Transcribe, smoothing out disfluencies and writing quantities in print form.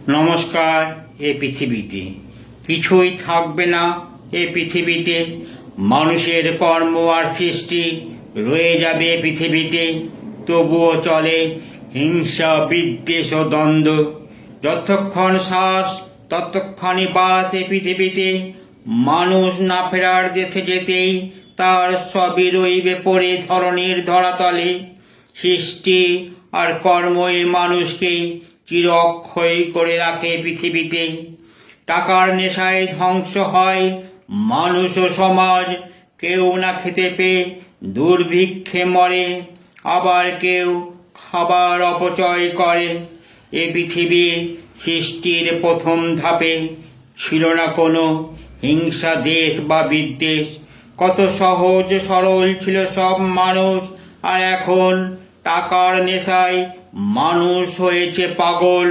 নমস্কার। এ পৃথিবীতে কিছুই থাকবে না। এ পৃথিবীতে মানুষের কর্ম আর সৃষ্টি রয়ে যাবে পৃথিবীতে। তবুও চলে হিংসা, বিদ্বেষ ও দ্বন্দ্ব। যতক্ষণ শ্বাস ততক্ষণই বাস এ পৃথিবীতে। মানুষ না ফেরার দেশে যেতেই তার সবই রইবে পড়ে ধরনের ধরাতলে। সৃষ্টি আর কর্মই মানুষকে চিরক্ষয় করে রাখে পৃথিবীতে। টাকার নেশায় ধ্বংস হয় মানুষ ও সমাজ। কেউ না খেতে পেয়ে দুর্ভিক্ষে মরে, আবার কেউ খাবার অপচয় করে। এ পৃথিবী সৃষ্টির প্রথম ধাপে ছিল না কোনো হিংসা, দেশ বা বিদ্বেষ। কত সহজ সরল ছিল সব মানুষ, আর এখন টাকার নেশায় মানুষ হয়েছে পাগল।